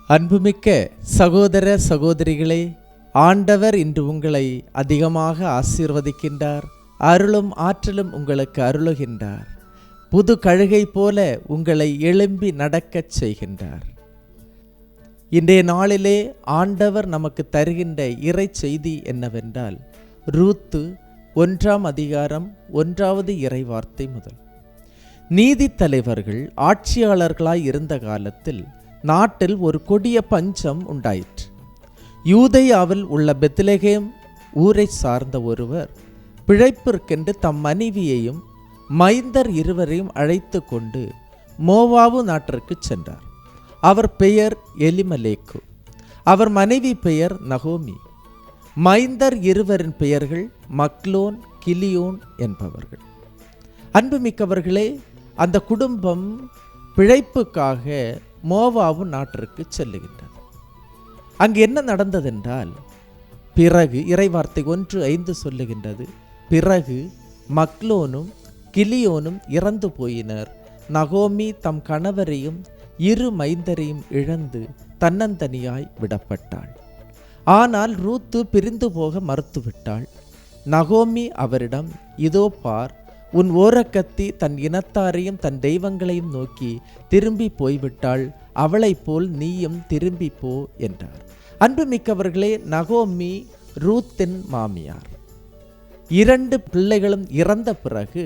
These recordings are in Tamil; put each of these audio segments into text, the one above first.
அன்புமிக்க சகோதர சகோதரிகளே, ஆண்டவர் இன்று உங்களை அதிகமாக ஆசீர்வதிக்கின்றார். அருளும் ஆற்றலும் உங்களுக்கு அருளுகின்றார். புது கழுகை போல உங்களை எழும்பி நடக்கச் செய்கின்றார். இன்றைய நாளிலே ஆண்டவர் நமக்கு தருகின்ற இறை செய்தி என்னவென்றால், ரூத்து 1 அதிகாரம் 1 இறை வார்த்தை முதல். நீதி தலைவர்கள் ஆட்சியாளர்களாய் இருந்த காலத்தில் நாட்டில் ஒரு கொடிய பஞ்சம் உண்டாயிற்று. யூதேயாவில் உள்ள பெத்லகேம் ஊரை சார்ந்த ஒருவர் பிழைப்பிற்கென்று தம் மனைவியையும் மைந்தர் இருவரையும் அழைத்து கொண்டு மோவாபு நாட்டிற்கு சென்றார். அவர் பெயர் எலிமலேக்கு, அவர் மனைவி பெயர் நகோமி. மைந்தர் இருவரின் பெயர்கள் மக்லோன், கிலியோன் என்பவர்கள். அன்புமிக்கவர்களே, அந்த குடும்பம் பிழைப்புக்காக மோவாபு நாட்டிற்கு செல்லுகின்றது. அங்கு என்ன நடந்ததென்றால், பிறகு இறைவார்த்தை 1:5 சொல்லுகின்றது, பிறகு மக்லோனும் கிலியோனும் இறந்து போயினர். நகோமி தம் கணவரையும் 2 மைந்தரையும் இழந்து தன்னந்தனியாய் விடப்பட்டாள். ஆனால் ரூத்து பிரிந்து போக மறுத்துவிட்டாள். நகோமி அவரிடம், இதோ பார், உன் ஓரக்கத்தி தன் இனத்தாரையும் தன் தெய்வங்களையும் நோக்கி திரும்பி போய்விட்டாள், அவளைப் போல் நீயும் திரும்பி போ என்றார். அன்புமிக்கவர்களே, நகோமி ரூத்தின் மாமியார். 2 பிள்ளைகளும் இறந்த பிறகு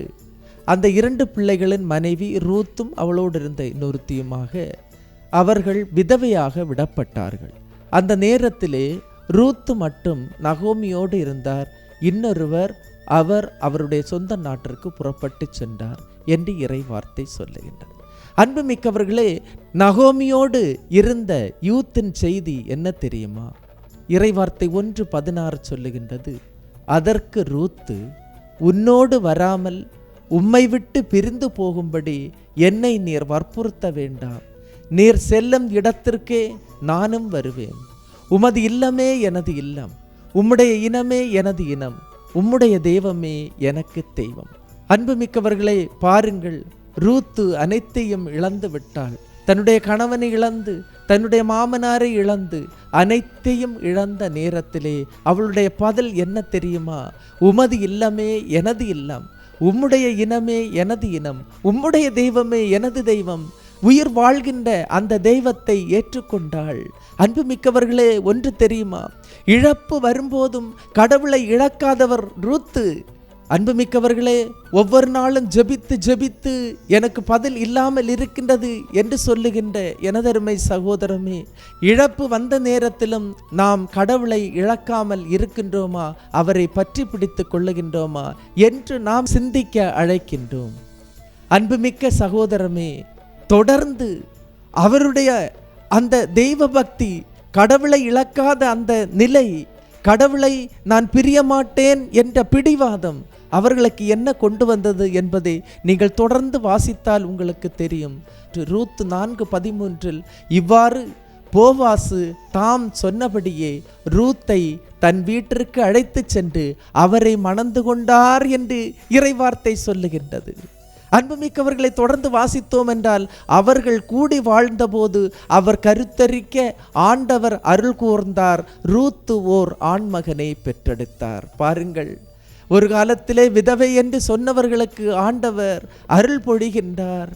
அந்த 2 பிள்ளைகளின் மனைவி ரூத்தும் அவளோடு இருந்த இன்னொருத்தியுமாக அவர்கள் விதவையாக விடப்பட்டார்கள். அந்த நேரத்திலே ரூத்து மட்டும் நகோமியோடு இருந்தார். இன்னொருவர் அவருடைய சொந்த நாட்டிற்கு புறப்பட்டு சென்றார் என்று இறை வார்த்தை சொல்லுகின்றது. அன்புமிக்கவர்களே, நகோமியோடு இருந்த யூத்தின் செய்தி என்ன தெரியுமா? இறைவார்த்தை 1:16 சொல்லுகின்றது, அதற்கு ரூத்து, உன்னோடு வராமல் உம்மை விட்டு பிரிந்து போகும்படி என்னை நீர் வற்புறுத்த வேண்டாம். நீர் செல்லும் இடத்திற்கே நானும் வருவேன். உமது இல்லமே எனது இல்லம், உம்முடைய இனமே எனது இனம், உம்முடைய தெய்வமே எனக்கு தெய்வம். அன்புமிக்கவர்களே, பாருங்கள், ரூத்து அனைத்தையும் இழந்து விட்டாள். தன்னுடைய கணவனை இழந்து, தன்னுடைய மாமனாரை இழந்து, அனைத்தையும் இழந்த நேரத்திலே அவளுடைய பதில் என்ன தெரியுமா? உமது இல்லமே எனது இல்லம், உம்முடைய இனமே எனது இனம், உம்முடைய தெய்வமே எனது தெய்வம். உயிர் வாழ்கின்ற அந்த தெய்வத்தை ஏற்றுக்கொண்டாள். அன்புமிக்கவர்களே, ஒன்று தெரியுமா? இழப்பு வரும்போதும் கடவுளை இழக்காதவர் ரூத்து. அன்புமிக்கவர்களே, ஒவ்வொரு நாளும் ஜெபித்து ஜெபித்து எனக்கு பதில் இல்லாமல் இருக்கின்றது என்று சொல்லுகின்ற எனதருமை சகோதரமே, இழப்பு வந்த நேரத்திலும் நாம் கடவுளை இழக்காமல் இருக்கின்றோமா? அவரை பற்றி பிடித்து கொள்ளுகின்றோமா என்று நாம் சிந்திக்க அழைக்கின்றோம். அன்புமிக்க சகோதரமே, தொடர்ந்து அவருடைய அந்த தெய்வ பக்தி, கடவுளை இழக்காத அந்த நிலை, கடவுளை நான் பிரிய மாட்டேன் என்ற பிடிவாதம் அவர்களுக்கு என்ன கொண்டு வந்தது என்பதை நீங்கள் தொடர்ந்து வாசித்தால் உங்களுக்கு தெரியும். ரூத் 4:13 இவ்வாறு போவாசு தாம் சொன்னபடியே ரூத்தை தன் வீட்டிற்கு அழைத்து சென்று அவரை மணந்து கொண்டார் என்று இறைவார்த்தை சொல்லுகின்றது. அன்புமிக்கவர்களை தொடர்ந்து வாசித்தோம் என்றால், அவர்கள் கூடி வாழ்ந்தபோது அவர் கருத்தரிக்க ஆண்டவர் அருள் கூர்ந்தார். ரூத்து ஓர் ஆண்மகனை பெற்றெடுத்தார். பாருங்கள், ஒரு காலத்திலே விதவை என்று சொன்னவர்களுக்கு ஆண்டவர் அருள் பொழிகின்றார்.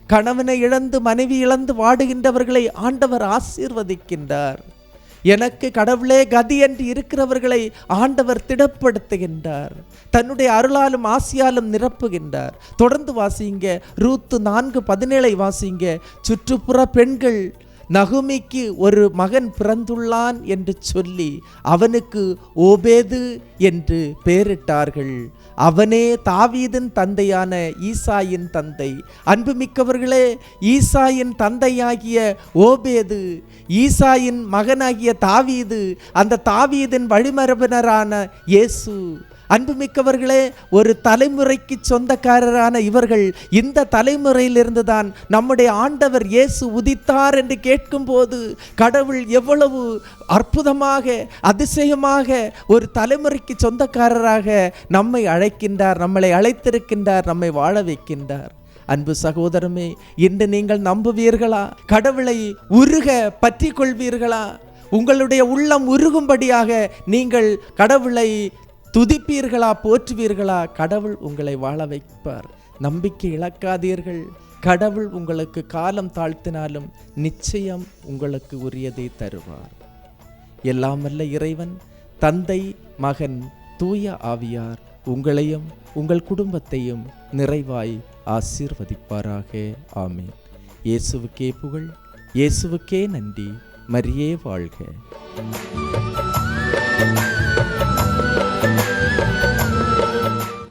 கணவனை இழந்து மனைவி இழந்து வாடுகின்றவர்களை ஆண்டவர் ஆசீர்வதிக்கின்றார். எனக்கு கடவுளே கதி என்று இருக்கிறவர்களை ஆண்டவர் திடப்படுத்துகின்றார். தன்னுடைய அருளாலும் ஆசியாலும் நிரப்புகின்றார். தொடர்ந்து வாசிங்க, ரூத்து 4:17 வாசிங்க. சுற்றுப்புற பெண்கள் நகுமிக்கு ஒரு மகன் பிறந்துள்ளான் என்று சொல்லி அவனுக்கு ஓபேது என்று பெயரிட்டார்கள். அவனே தாவீதின் தந்தையான ஈசாயின் தந்தை. அன்புமிக்கவர்களே, ஈசாயின் தந்தையாகிய ஓபேது, ஈசாயின் மகனாகிய தாவீது, அந்த தாவீதின் வழிமரபினரான இயேசு. அன்புமிக்கவர்களே, ஒரு தலைமுறைக்கு சொந்தக்காரரான இவர்கள் இந்த தலைமுறையிலிருந்து தான் நம்முடைய ஆண்டவர் இயேசு உதித்தார் என்று கேட்கும்போது கடவுள் எவ்வளவு அற்புதமாக அதிசயமாக ஒரு தலைமுறைக்கு சொந்தக்காரராக நம்மை அழைக்கின்றார், நம்மளை அழைத்திருக்கின்றார், நம்மை வாழ வைக்கின்றார். அன்பு சகோதரமே, இன்று நீங்கள் நம்புவீர்களா? கடவுளை உருக பற்றி கொள்வீர்களா? உங்களுடைய உள்ளம் உருகும்படியாக நீங்கள் கடவுளை துதிப்பீர்களா, போற்றுவீர்களா? கடவுள் உங்களை வாழ வைப்பார். நம்பிக்கை இழக்காதீர்கள். கடவுள் உங்களுக்கு காலம் தாழ்த்தினாலும் நிச்சயம் உங்களுக்கு உரியதை தருவார். எல்லாம் வல்ல இறைவன், தந்தை, மகன், தூய ஆவியார் உங்களையும் உங்கள் குடும்பத்தையும் நிறைவாய் ஆசீர்வதிப்பாராக. ஆமென். இயேசுவுக்கே புகழ், இயேசுவுக்கே நன்றி. மரியே வாழ்க.